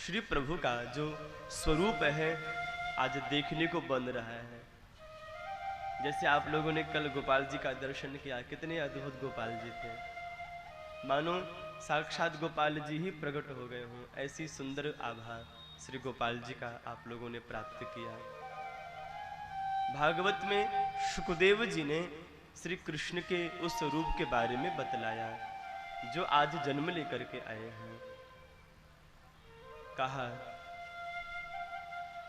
श्री प्रभु का जो स्वरूप है आज देखने को बन रहा है। जैसे आप लोगों ने कल गोपाल जी का दर्शन किया, कितने अद्भुत गोपाल जी थे, मानो साक्षात गोपाल जी ही प्रकट हो गए हों। ऐसी सुंदर आभा श्री गोपाल जी का आप लोगों ने प्राप्त किया। भागवत में शुकदेव जी ने श्री कृष्ण के उस रूप के बारे में बतलाया जो आज जन्म लेकर के आए हैं। कहा,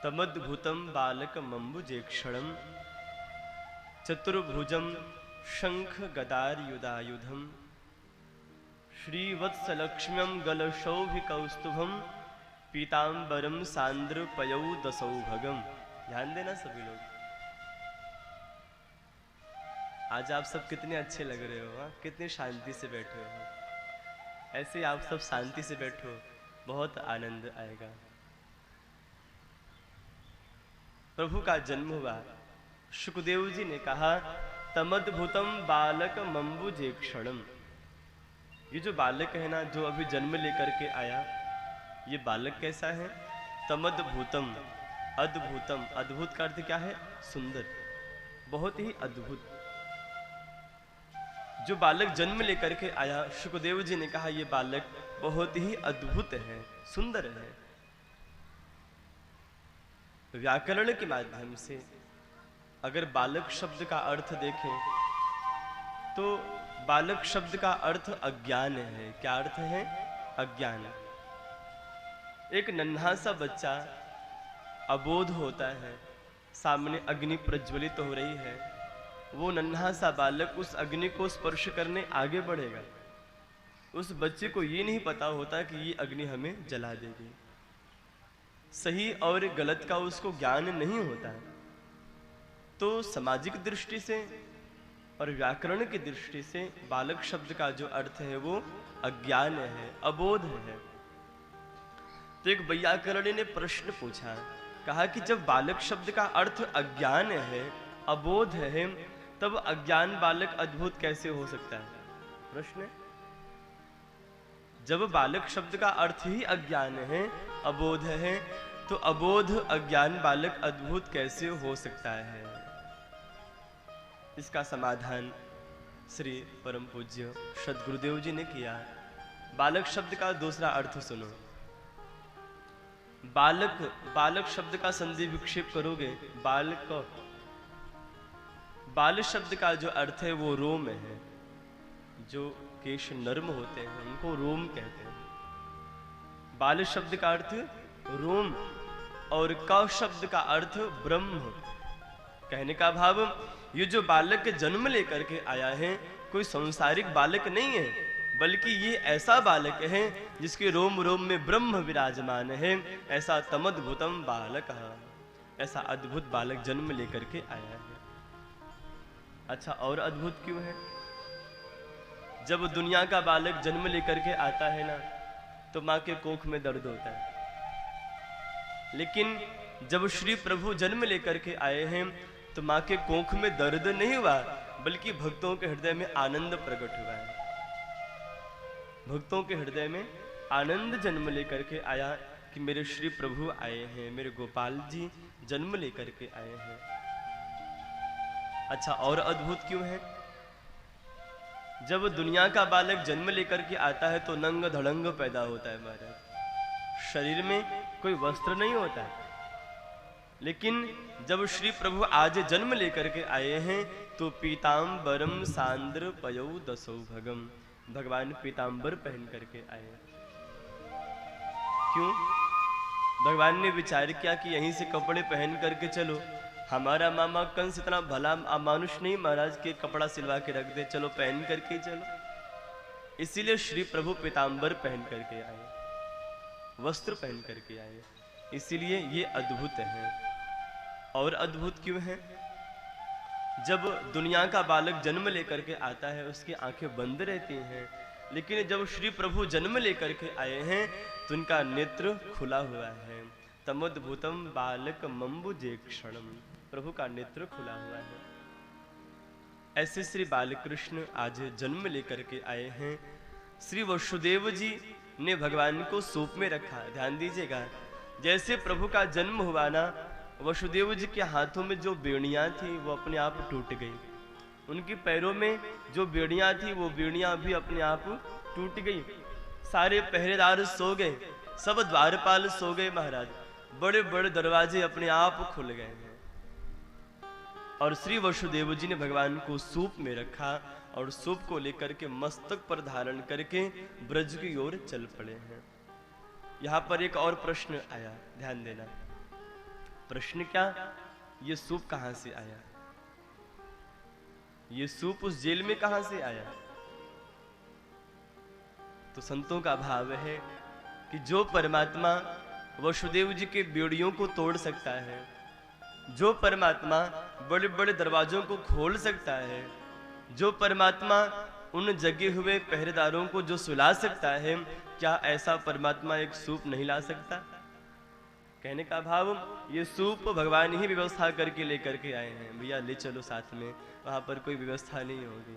तमद्भुतम बालक मम्बुजेक्षणम चतुर्भुजम शंख गदार युधायुधम श्रीवत्सलक्ष्म्यम गलशोभिकौस्तुभम पीतांबरम सांद्र पयौ दसौभगम। ध्यान देना सभी लोग, आज आप सब कितने अच्छे लग रहे हो, कितनी शांति से बैठे हो। ऐसे आप सब शांति से बैठो, बहुत आनंद आएगा। प्रभु का जन्म हुआ। शुकदेव जी ने कहा, तमद्भुतम बालक मम्बुजेक्षणम। ये जो बालक है ना, जो अभी जन्म लेकर के आया, ये बालक कैसा है? तमद्भुतम, अद्भुतम। अद्भुत का अर्थ क्या है? सुंदर, बहुत ही अद्भुत। जो बालक जन्म लेकर के आया, शुकदेव जी ने कहा ये बालक बहुत ही अद्भुत है, सुंदर है। व्याकरण के माध्यम से अगर बालक शब्द का अर्थ देखें तो बालक शब्द का अर्थ अज्ञान है। क्या अर्थ है? अज्ञान। एक नन्हा सा बच्चा अबोध होता है, सामने अग्नि प्रज्वलित हो रही है, वो नन्हा सा बालक उस अग्नि को स्पर्श करने आगे बढ़ेगा। उस बच्चे को ये नहीं पता होता कि ये अग्नि हमें जला देगी। सही और गलत का उसको ज्ञान नहीं होता। तो सामाजिक दृष्टि से और व्याकरण की दृष्टि से बालक शब्द का जो अर्थ है वो अज्ञान है, अबोध है। तो एक वैयाकरणी ने प्रश्न पूछा, कहा कि जब बालक शब्द का अर्थ अज्ञान है, अबोध है, तब अज्ञान बालक अद्भुत कैसे हो सकता है? प्रश्न। जब बालक शब्द का अर्थ ही अज्ञान है, अबोध है, तो अबोध अज्ञान बालक अद्भुत कैसे हो सकता है? इसका समाधान श्री परम पूज्य सद्गुरुदेव जी ने किया। बालक शब्द का दूसरा अर्थ सुनो। बालक, बालक शब्द का संधि विक्षेप करोगे, बालक, बाल शब्द का जो अर्थ है वो रोम है। जो केश नर्म होते हैं उनको रोम कहते हैं। बाल शब्द का अर्थ रोम और क शब्द का अर्थ ब्रह्म। कहने का भाव, ये जो बालक जन्म लेकर के आया है कोई सांसारिक बालक नहीं है, बल्कि ये ऐसा बालक है जिसके रोम रोम में ब्रह्म विराजमान है। ऐसा तमद्भुतम बालक, ऐसा अद्भुत बालक जन्म लेकर के आया है। अच्छा, और अद्भुत क्यों है? जब दुनिया का बालक जन्म लेकर के आता है ना, तो माँ के कोख में दर्द होता है। लेकिन जब श्री प्रभु जन्म लेकर के आए हैं तो माँ के कोख में दर्द नहीं हुआ, बल्कि भक्तों के हृदय में आनंद प्रकट हुआ है। भक्तों के हृदय में आनंद जन्म लेकर के आया कि मेरे श्री प्रभु आए हैं, मेरे गोपाल जी जन्म लेकर के आए हैं। अच्छा, और अद्भुत क्यों है? जब दुनिया का बालक जन्म लेकर के आता है तो नंग धड़ंग पैदा होता है महाराज, शरीर में कोई वस्त्र नहीं होता है। लेकिन जब श्री प्रभु आज जन्म लेकर के आए हैं तो पीतांबरम सांद्र पयौ दसौभगम, भगवान पीतांबर पहन करके आए। क्यों? भगवान ने विचार किया कि यहीं से कपड़े पहन करके चलो, हमारा मामा कंस इतना भला मानुष नहीं महाराज के कपड़ा सिलवा के रख दे, चलो पहन करके चलो। इसीलिए श्री प्रभु पीतांबर पहन करके आए, वस्त्र पहन करके आए। इसीलिए ये अद्भुत है। और अद्भुत क्यों है? जब दुनिया का बालक जन्म लेकर के आता है उसकी आंखें बंद रहती हैं, लेकिन जब श्री प्रभु जन्म लेकर के आए हैं तो उनका नेत्र खुला हुआ है। तमद्भुतम बालक मम्बुजेक्षणम, प्रभु का नेत्र खुला हुआ है। ऐसे श्री बालकृष्ण आज जन्म लेकर के आए हैं। श्री वसुदेव जी ने भगवान को सूप में रखा। ध्यान दीजिएगा, जैसे प्रभु का जन्म हुआ ना, वसुदेव जी के हाथों में जो बेड़ियां थी वो अपने आप टूट गई, उनके पैरों में जो बेड़ियां थी वो बेड़ियां भी अपने आप टूट गई। सारे पहरेदार सो गए, सब द्वारपाल सो गए महाराज, बड़े बड़े दरवाजे अपने आप खुल गए हैं। और श्री वसुदेव जी ने भगवान को सूप में रखा और सूप को लेकर के मस्तक पर धारण करके ब्रज की ओर चल पड़े हैं। यहां पर एक और प्रश्न आया, ध्यान देना। प्रश्न क्या? ये सूप कहां से आया? ये सूप उस जेल में कहां से आया? तो संतों का भाव है कि जो परमात्मा वसुदेव जी के बेड़ियों को तोड़ सकता है, जो परमात्मा बड़े बड़े दरवाजों को खोल सकता है, जो परमात्मा उन जगे हुए पहरेदारों को जो सुला सकता है, क्या ऐसा परमात्मा एक सूप नहीं ला सकता? कहने का भाव, ये सूप भगवान ही व्यवस्था करके लेकर के आए हैं। भैया ले चलो साथ में, वहां पर कोई व्यवस्था नहीं होगी।